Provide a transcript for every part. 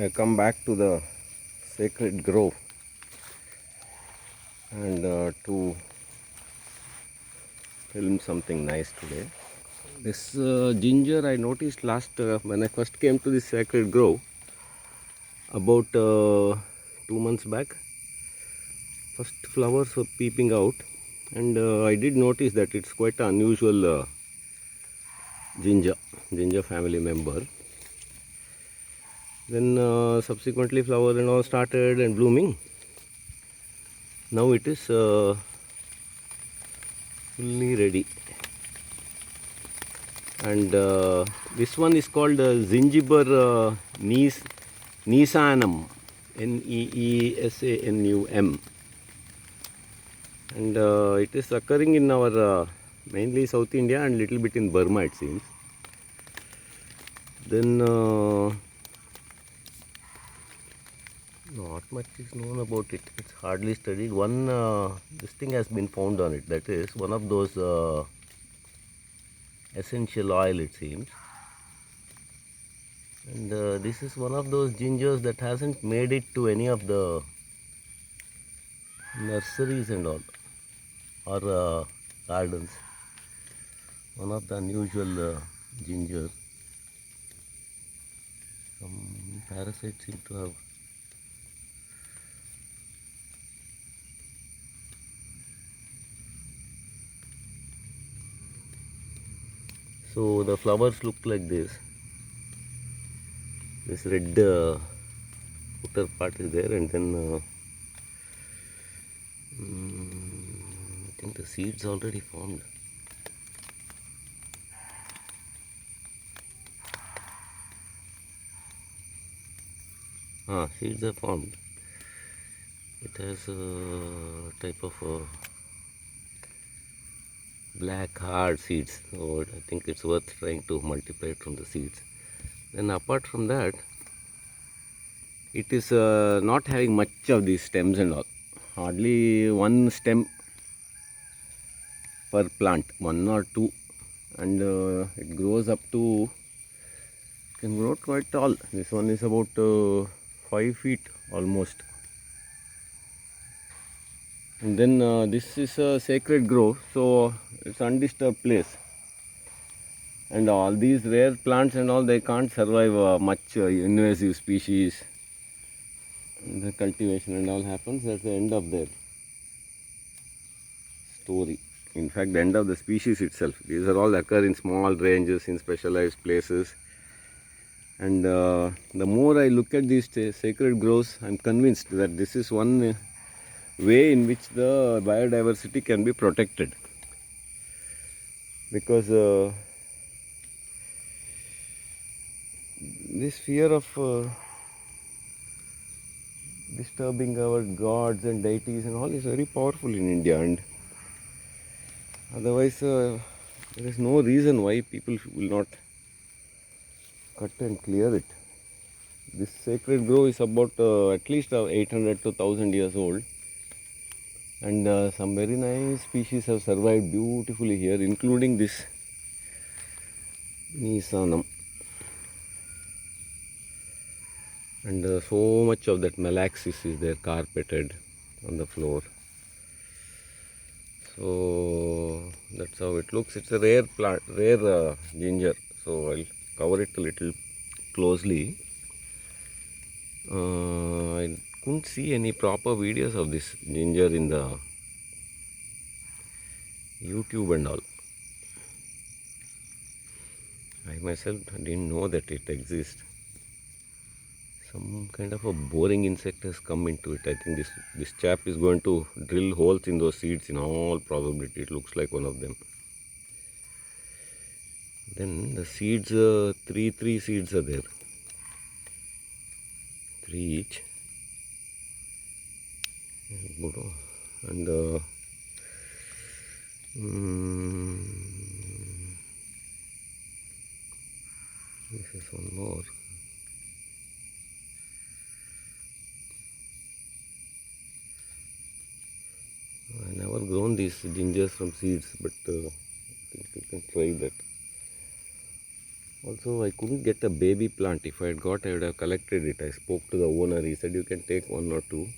I come back to the sacred grove and to film something nice today. This ginger I noticed last when I first came to this sacred grove about 2 months back. First flowers were peeping out, and I did notice that it's quite an unusual ginger family member. Then subsequently flower and all started and blooming. Now it is fully ready, and this one is called Zingiber neesanum, Neesanum, and it is occurring in our mainly South India and little bit in Burma, it seems. Then not much is known about it. It's hardly studied. One this thing has been found on it. That is one of those essential oil, it seems. And this is one of those gingers that hasn't made it to any of the nurseries and all, or gardens. One of the unusual ginger. Some parasites seem to have. So the flowers look like this. This red outer part is there, and then I think the seeds already formed. Seeds are formed. It has a type of black hard seeds, so I think it's worth trying to multiply it from the seeds. Then apart from that, it is not having much of these stems and all. Hardly one stem per plant, one or two, and it grows up to, can grow quite tall. This one is about 5 feet almost. And then this is a sacred grove, so it's undisturbed place. And all these rare plants and all, they can't survive much invasive species. And the cultivation and all happens. That's the end of their story. In fact, the end of the species itself. These are all occur in small ranges, in specialized places. And the more I look at these sacred groves, I'm convinced that this is one way in which the biodiversity can be protected. Because this fear of disturbing our gods and deities and all is very powerful in India, and otherwise there is no reason why people will not cut and clear it. This sacred grove is about at least 800 to 1000 years old, and some very nice species have survived beautifully here, including this Neesanum. And so much of that Malaxis is there, carpeted on the floor. So that's how it looks. It's a rare plant, rare ginger. So I'll cover it a little closely. I couldn't see any proper videos of this ginger in the YouTube and all. I myself didn't know that it exists. Some kind of a boring insect has come into it. I think this chap is going to drill holes in those seeds in all probability. It looks like one of them. Then the seeds, three seeds are there. 3 each. And this is one more. I never grown these gingers from seeds, but I think you can try that. Also, I couldn't get a baby plant. If I had got, I would have collected it. I spoke to the owner. He said you can take one or two.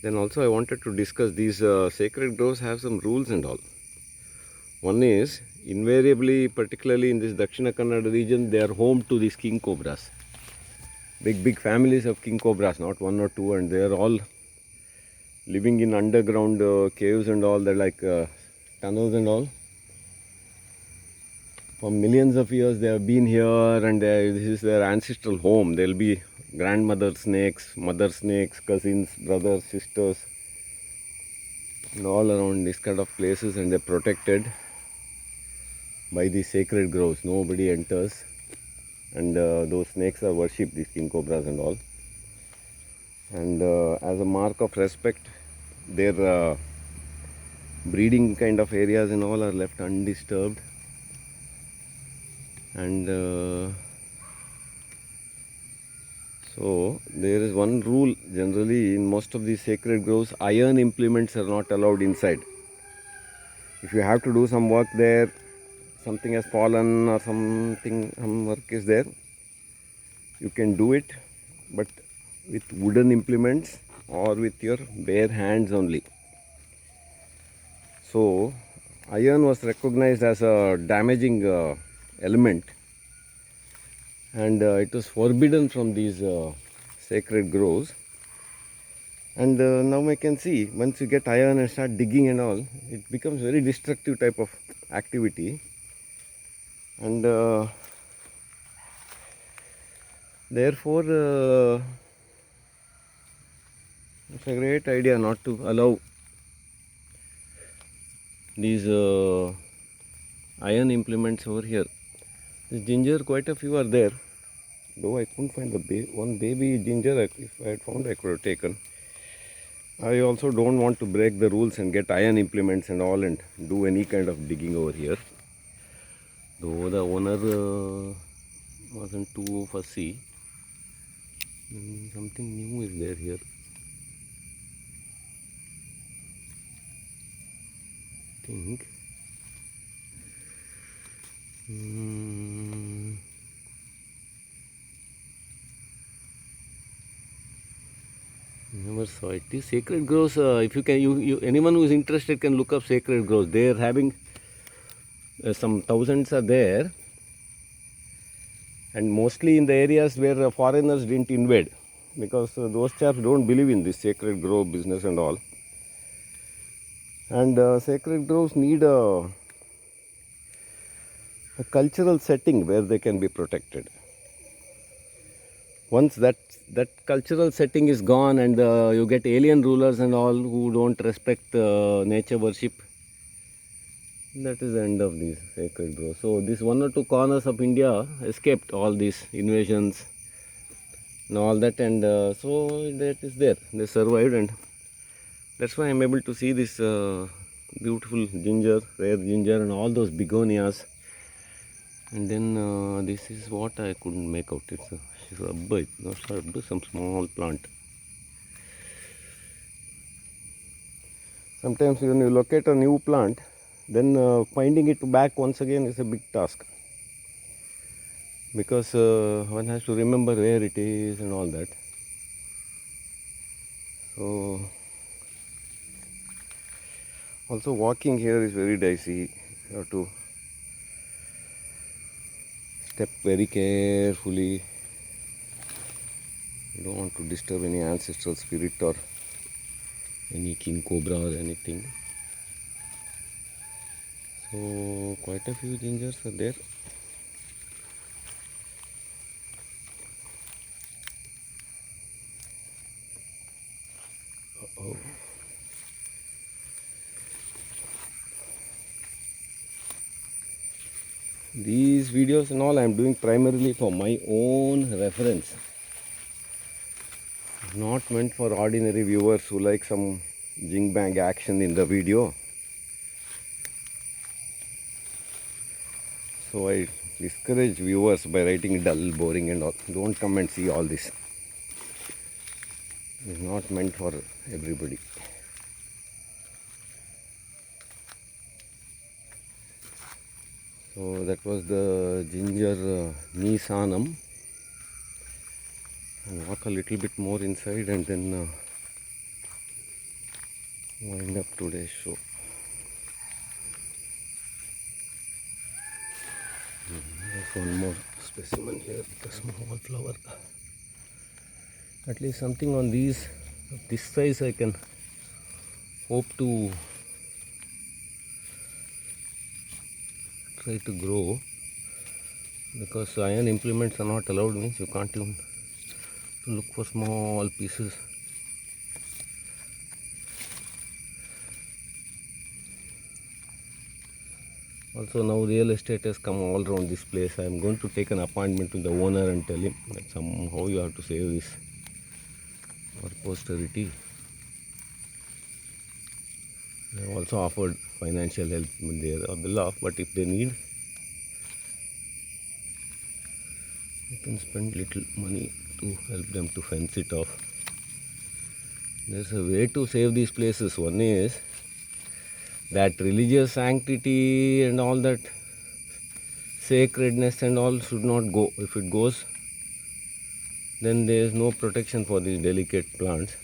Then also I wanted to discuss these sacred groves have some rules and all. One is invariably, particularly in this Dakshina Kannada region, they are home to these king cobras. Big families of king cobras, not one or two, and they are all living in underground caves and all. They're like tunnels and all. For millions of years they have been here, and this is their ancestral home. There'll be grandmother snakes, mother snakes, cousins, brothers, sisters, and all around these kind of places, and they're protected by these sacred groves. Nobody enters, and those snakes are worshipped, these king cobras and all. And as a mark of respect, their breeding kind of areas and all are left undisturbed. And so there is one rule generally in most of these sacred groves: iron implements are not allowed inside. If you have to do some work there, something has fallen or some work is there, you can do it, but with wooden implements or with your bare hands only. So iron was recognized as a damaging element, and it was forbidden from these sacred groves. And now I can see, once you get iron and start digging and all, it becomes very destructive type of activity. And therefore it's a great idea not to allow these iron implements over here. This ginger, quite a few are there, though I couldn't find the one baby ginger. If I had found, I could have taken. I also don't want to break the rules and get iron implements and all and do any kind of digging over here. Though the owner wasn't too fussy. Something new is there here. I think. Never saw it. These sacred groves, if you can, anyone who is interested can look up sacred groves. They are having some thousands are there, and mostly in the areas where foreigners didn't invade, because those chaps don't believe in this sacred grove business and all. And sacred groves need a cultural setting where they can be protected. Once that cultural setting is gone, and you get alien rulers and all who don't respect nature worship, that is the end of these sacred groves. So these one or two corners of India escaped all these invasions and all that, and so that is there. They survived, and that's why I'm able to see this beautiful ginger, rare ginger, and all those begonias. And then this is what I couldn't make out. It's a shrub, not shrub, some small plant. Sometimes when you locate a new plant, then finding it back once again is a big task, because one has to remember where it is and all that. So also walking here is very dicey. You have to step very carefully. You don't want to disturb any ancestral spirit or any king cobra or anything. So quite a few gingers are there. Uh-oh. These videos and all I am doing primarily for my own reference, not meant for ordinary viewers who like some jing bang action in the video. So I discourage viewers by writing dull, boring and all. Don't come and see all this. It's not meant for everybody. So that was the ginger Nisanam. And walk a little bit more inside and then wind up today's show. There's one more specimen here, the small flower. At least something on these, this size I can hope to try to grow, because iron implements are not allowed, means you can't even look for small pieces. Also now real estate has come all around this place. I am going to take an appointment with the owner and tell him that somehow you have to save this for posterity. They have also offered financial help. They are well off, but if they need, you can spend little money to help them to fence it off. There's a way to save these places. One is that religious sanctity and all that sacredness and all should not go. If it goes, then there is no protection for these delicate plants.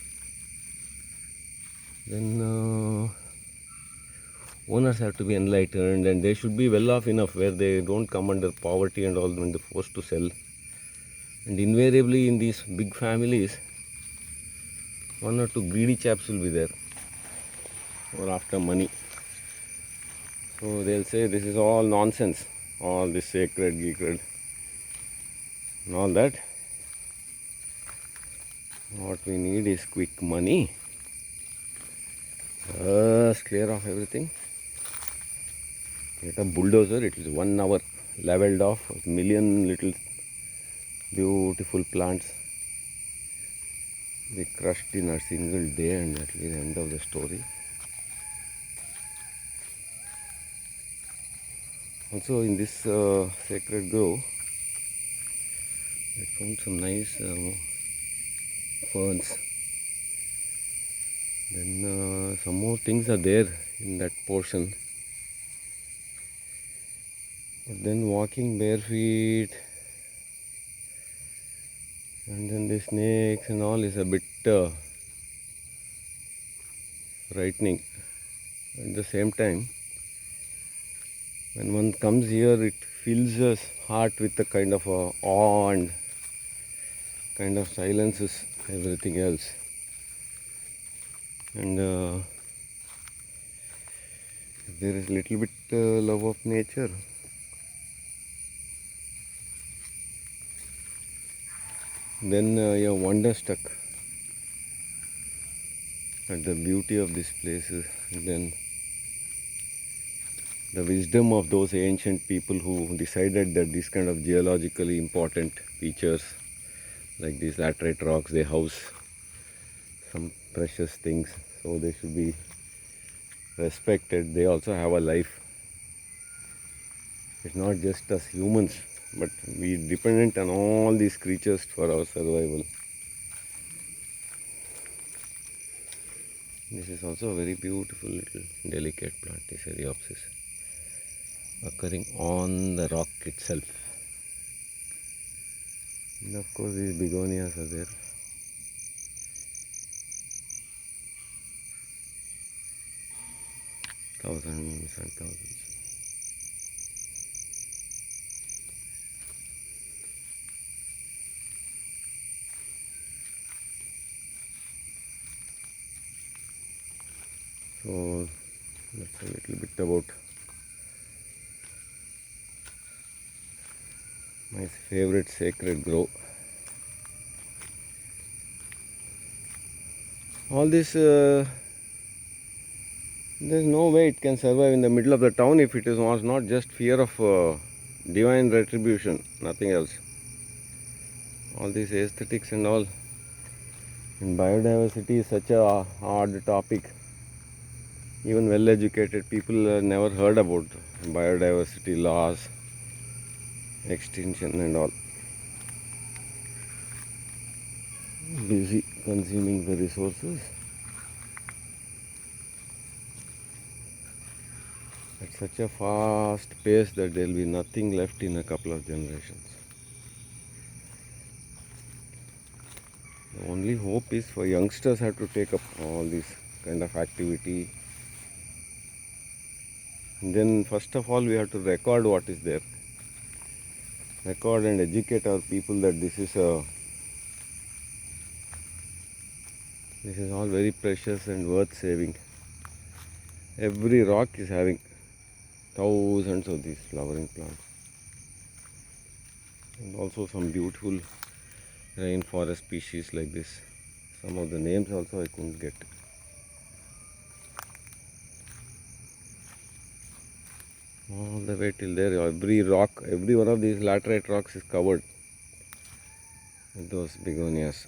Then owners have to be enlightened, and they should be well off enough where they don't come under poverty and all when they're forced to sell. And invariably in these big families, one or two greedy chaps will be there or after money. So they'll say this is all nonsense, all this sacred, geekred and all that. What we need is quick money. Just clear off everything. Get a bulldozer, it is 1 hour leveled off, a million little beautiful plants. They crushed in a single day, and that will be the end of the story. Also in this sacred grove, I found some nice ferns. Then some more things are there in that portion. But then walking bare feet and then the snakes and all is a bit frightening. At the same time, when one comes here, it fills his heart with a kind of awe and kind of silences everything else. And if there is little bit love of nature, then you're wonderstruck at the beauty of this place, and then the wisdom of those ancient people who decided that these kind of geologically important features like these laterite rocks, they house some precious things, so they should be respected. They also have a life. It's not just us humans, but we dependent on all these creatures for our survival. This is also a very beautiful little delicate plant, this Eriopsis, occurring on the rock itself. And of course these begonias are there. Thousands and thousands. So that's a little bit about my favorite sacred grove. All this, there's no way it can survive in the middle of the town if it was not just fear of divine retribution, nothing else. All these aesthetics and all. And biodiversity is such a hard topic. Even well-educated people never heard about biodiversity laws, extinction and all. Busy consuming the resources. That's such a fast pace that there will be nothing left in a couple of generations. The only hope is for youngsters have to take up all this kind of activity. And then first of all we have to record what is there. Record and educate our people that this is all very precious and worth saving. Every rock is having thousands of these flowering plants. And also some beautiful rainforest species like this. Some of the names also I couldn't get. All the way till there, every rock, every one of these laterite rocks is covered with those begonias.